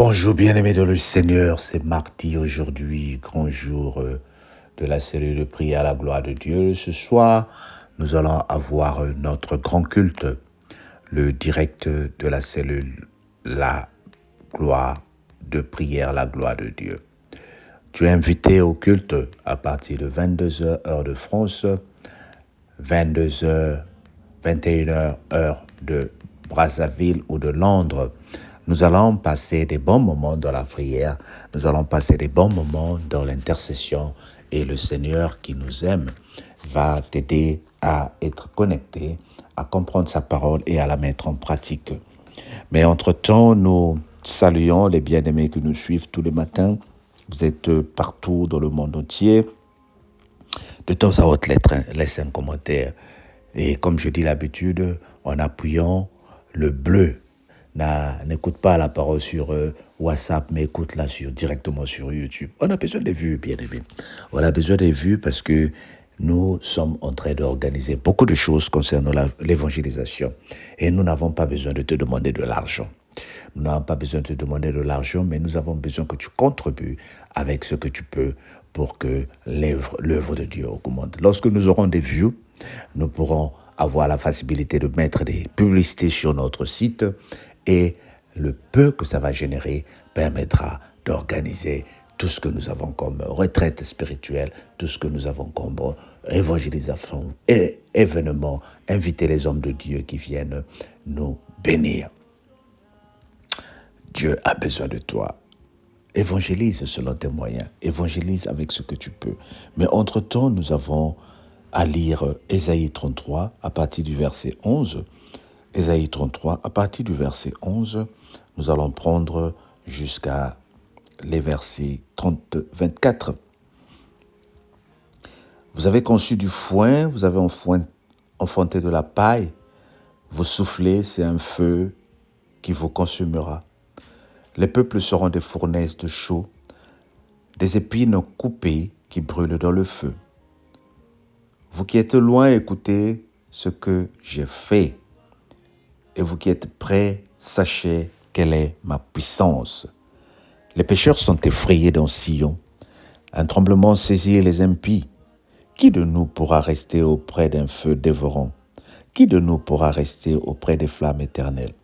Bonjour bien-aimés de le Seigneur, c'est mardi aujourd'hui, grand jour de la cellule de prière à la gloire de Dieu. Ce soir, nous allons avoir notre grand culte, le direct de la cellule, la gloire de prière, la gloire de Dieu. Tu es invité au culte à partir de 22h heure de France, 22h, 21h heure de Brazzaville ou de Londres. Nous allons passer des bons moments dans la prière, nous allons passer des bons moments dans l'intercession et le Seigneur qui nous aime va t'aider à être connecté, à comprendre sa parole et à la mettre en pratique. Mais entre-temps, nous saluons les bien-aimés qui nous suivent tous les matins. Vous êtes partout dans le monde entier. De temps à autre, laissez un commentaire. Et comme je dis l'habitude, en appuyant le bleu, n'écoute pas la parole sur WhatsApp, mais écoute-la directement sur YouTube. On a besoin des vues, bien aimé. On a besoin des vues parce que nous sommes en train d'organiser beaucoup de choses concernant l'évangélisation. Et nous n'avons pas besoin de te demander de l'argent. Nous n'avons pas besoin de te demander de l'argent, mais nous avons besoin que tu contribues avec ce que tu peux pour que l'œuvre de Dieu augmente. Lorsque nous aurons des vues, nous pourrons avoir la facilité de mettre des publicités sur notre site et le peu que ça va générer permettra d'organiser tout ce que nous avons comme retraite spirituelle, tout ce que nous avons comme évangélisation et événements, inviter les hommes de Dieu qui viennent nous bénir. Dieu a besoin de toi. Évangélise selon tes moyens. Évangélise avec ce que tu peux. Mais entre-temps, nous avons à lire Ésaïe 33 à partir du verset 11. Ésaïe 33, à partir du verset 11, nous allons prendre jusqu'à les versets 24. Vous avez conçu du foin, vous avez enfanté de la paille, vous soufflez, c'est un feu qui vous consumera. Les peuples seront des fournaises de chaux, des épines coupées qui brûlent dans le feu. Vous qui êtes loin, écoutez ce que j'ai fait. Et vous qui êtes prêts, sachez quelle est ma puissance. Les pécheurs sont effrayés dans Sion. Un tremblement saisit les impies. Qui de nous pourra rester auprès d'un feu dévorant? Qui de nous pourra rester auprès des flammes éternelles?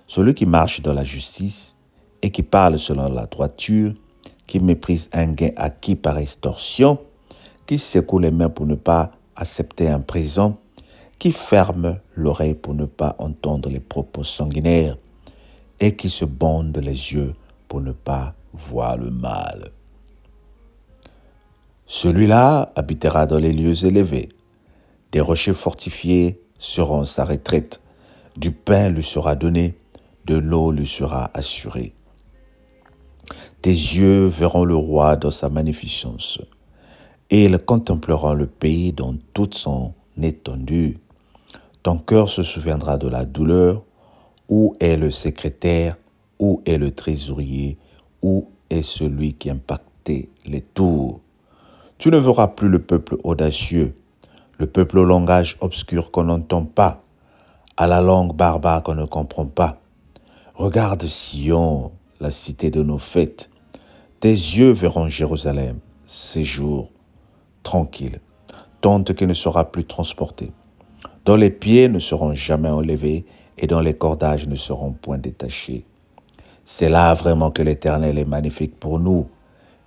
Celui qui marche dans la justice et qui parle selon la droiture, qui méprise un gain acquis par extorsion, qui secoue les mains pour ne pas accepter un présent, qui ferme l'oreille pour ne pas entendre les propos sanguinaires et qui se bande les yeux pour ne pas voir le mal. Celui-là habitera dans les lieux élevés. Des rochers fortifiés seront sa retraite. Du pain lui sera donné, de l'eau lui sera assurée. Tes yeux verront le roi dans sa magnificence, et ils contempleront le pays dans toute son étendue. Ton cœur se souviendra de la douleur. Où est le secrétaire? Où est le trésorier? Où est celui qui impactait les tours? Tu ne verras plus le peuple audacieux, le peuple au langage obscur qu'on n'entend pas, à la langue barbare qu'on ne comprend pas. Regarde Sion, la cité de nos fêtes. Tes yeux verront Jérusalem, séjour tranquille, tente qui ne sera plus transportée, dont les pieds ne seront jamais enlevés et dont les cordages ne seront point détachés. C'est là vraiment que l'Éternel est magnifique pour nous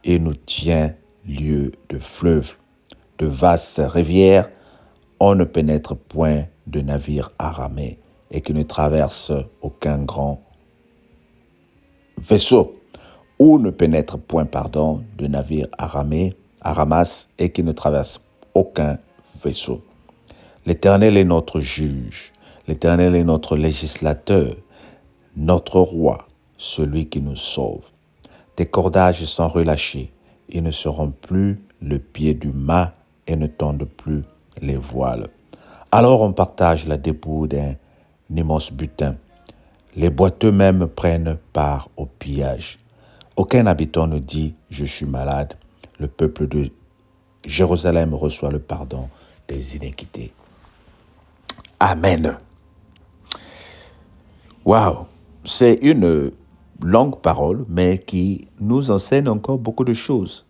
et nous tient lieu de fleuve, de vastes rivières. On ne pénètre point de navire aramais et qui ne traverse aucun grand vaisseau, ou ne pénètre point, de navire aramas et qui ne traverse aucun vaisseau. L'Éternel est notre juge, l'Éternel est notre législateur, notre roi, celui qui nous sauve. Tes cordages sont relâchés, ils ne seront plus le pied du mât et ne tendent plus les voiles. Alors on partage la dépouille d'un immense butin. Les boiteux même prennent part au pillage. Aucun habitant ne dit « je suis malade ». Le peuple de Jérusalem reçoit le pardon des iniquités. Amen. Waouh, c'est une longue parole, mais qui nous enseigne encore beaucoup de choses.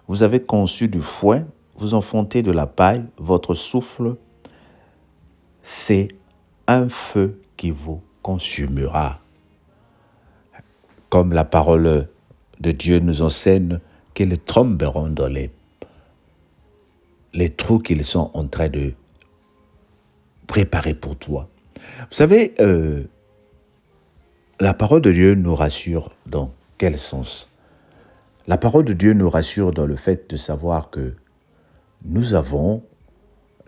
Vous avez conçu du foin, vous enfantez de la paille, votre souffle, c'est un feu qui vous consumera. Comme la parole de Dieu nous enseigne qu'ils tomberont dans les trous qu'ils sont en train de préparer pour toi. Vous savez, la parole de Dieu nous rassure dans quel sens? La parole de Dieu nous rassure dans le fait de savoir que nous avons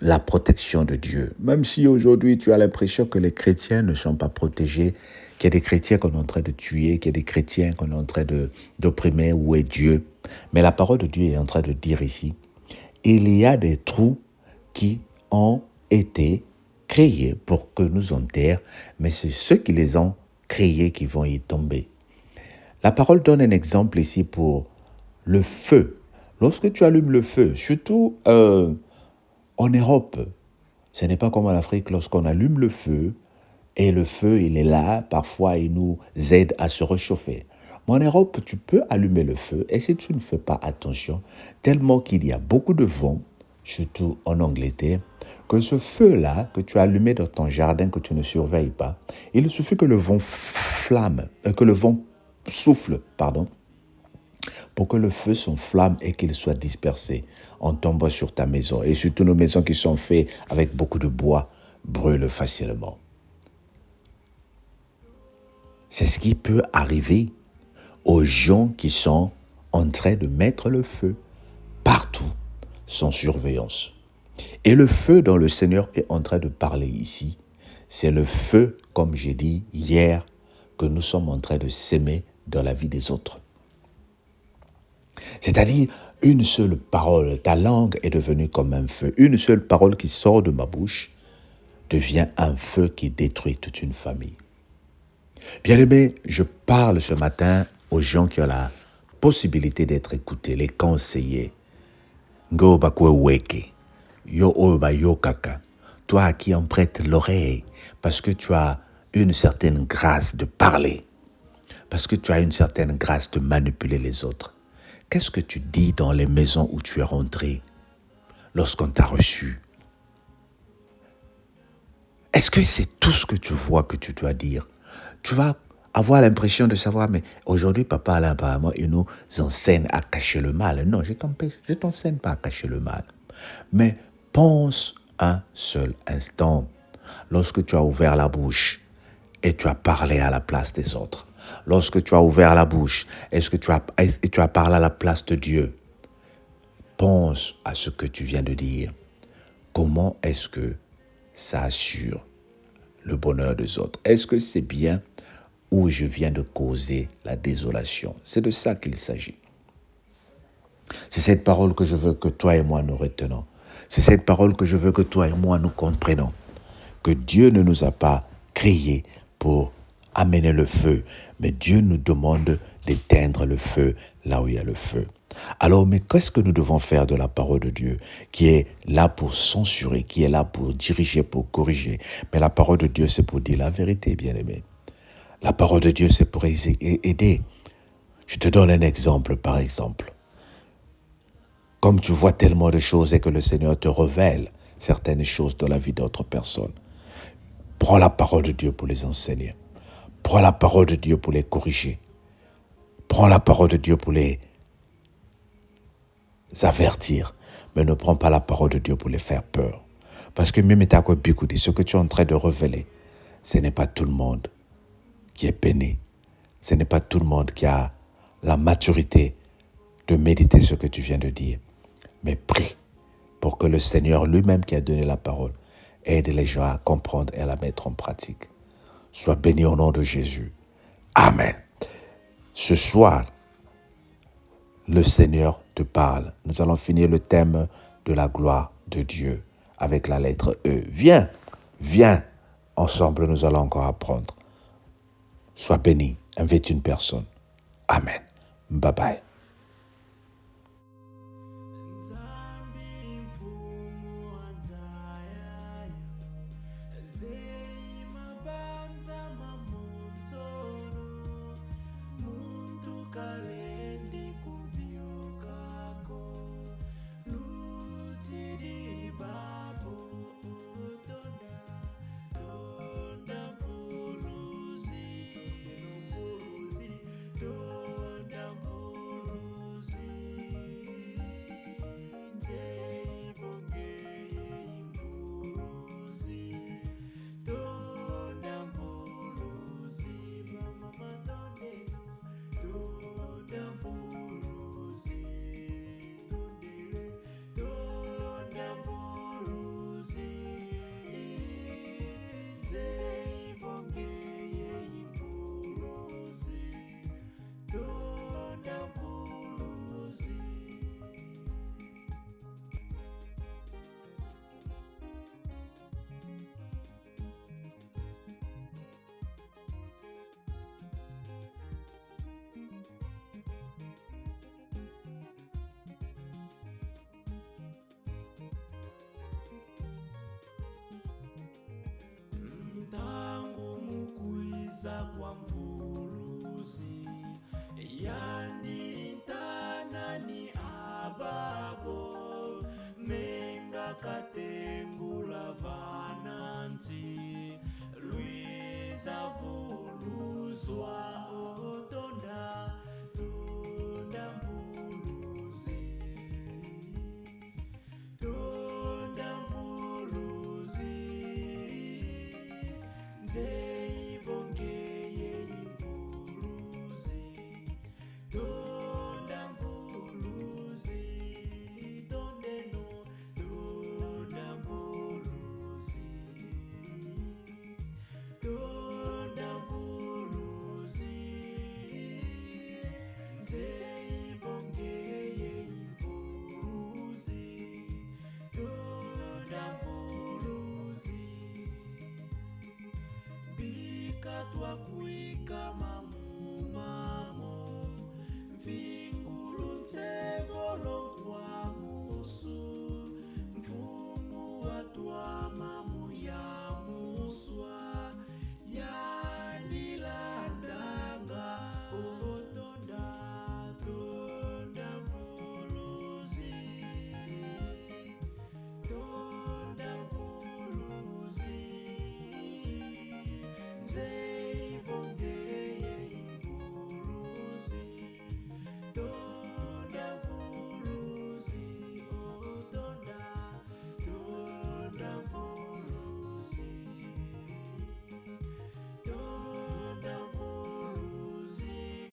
la protection de Dieu. Même si aujourd'hui tu as l'impression que les chrétiens ne sont pas protégés, qu'il y a des chrétiens qu'on est en train de tuer, qu'il y a des chrétiens qu'on est en train d'opprimer, où est Dieu? Mais la parole de Dieu est en train de dire ici, il y a des trous qui ont été créés pour que nous enterrent, mais c'est ceux qui les ont créés qui vont y tomber. La parole donne un exemple ici pour le feu. Lorsque tu allumes le feu, surtout en Europe, ce n'est pas comme en Afrique, lorsqu'on allume le feu, et le feu, il est là, parfois il nous aide à se réchauffer. Mais en Europe, tu peux allumer le feu, et si tu ne fais pas attention, tellement qu'il y a beaucoup de vent, surtout en Angleterre, que ce feu-là, que tu as allumé dans ton jardin, que tu ne surveilles pas, il suffit que le vent souffle, pour que le feu s'enflamme et qu'il soit dispersé en tombant sur ta maison. Et surtout nos maisons qui sont faites avec beaucoup de bois brûlent facilement. C'est ce qui peut arriver aux gens qui sont en train de mettre le feu partout, sans surveillance. Et le feu dont le Seigneur est en train de parler ici, c'est le feu, comme j'ai dit hier, que nous sommes en train de s'aimer dans la vie des autres. C'est-à-dire, une seule parole, ta langue est devenue comme un feu. Une seule parole qui sort de ma bouche devient un feu qui détruit toute une famille. Bien-aimés, je parle ce matin aux gens qui ont la possibilité d'être écoutés, les conseillers. Ngo bakwe weke, yo oba yo kaka. Toi à qui on prête l'oreille parce que tu as une certaine grâce de parler, parce que tu as une certaine grâce de manipuler les autres. Qu'est-ce que tu dis dans les maisons où tu es rentré lorsqu'on t'a reçu? Est-ce que c'est tout ce que tu vois que tu dois dire? Tu vas avoir l'impression de savoir, mais aujourd'hui, papa, là, apparemment, il nous enseigne à cacher le mal. Non, je ne t'enseigne pas à cacher le mal. Mais pense un seul instant, lorsque tu as ouvert la bouche et tu as parlé à la place des autres. Lorsque tu as ouvert la bouche, est-ce que tu as parlé à la place de Dieu? Pense à ce que tu viens de dire. Comment est-ce que ça assure le bonheur des autres? Est-ce que c'est bien ou je viens de causer la désolation? C'est de ça qu'il s'agit. C'est cette parole que je veux que toi et moi nous retenons. C'est cette parole que je veux que toi et moi nous comprenions. Que Dieu ne nous a pas créés pour amener le feu, mais Dieu nous demande d'éteindre le feu là où il y a le feu. Alors, mais qu'est-ce que nous devons faire de la parole de Dieu qui est là pour censurer, qui est là pour diriger, pour corriger? Mais la parole de Dieu, c'est pour dire la vérité, bien-aimé. La parole de Dieu, c'est pour aider. Je te donne un exemple, par exemple. Comme tu vois tellement de choses et que le Seigneur te révèle certaines choses dans la vie d'autres personnes, prends la parole de Dieu pour les enseigner. Prends la parole de Dieu pour les corriger. Prends la parole de Dieu pour les avertir. Mais ne prends pas la parole de Dieu pour les faire peur. Parce que même ce que tu es en train de révéler, ce n'est pas tout le monde qui est béni. Ce n'est pas tout le monde qui a la maturité de méditer ce que tu viens de dire. Mais prie pour que le Seigneur lui-même qui a donné la parole aide les gens à comprendre et à la mettre en pratique. Sois béni au nom de Jésus. Amen. Ce soir, le Seigneur te parle. Nous allons finir le thème de la gloire de Dieu avec la lettre E. Viens. Ensemble, nous allons encore apprendre. Sois béni. Invite une personne. Amen. Bye bye. Luiza kwa mvuluzi yanditanani ababo menga katengula vananzi Luiza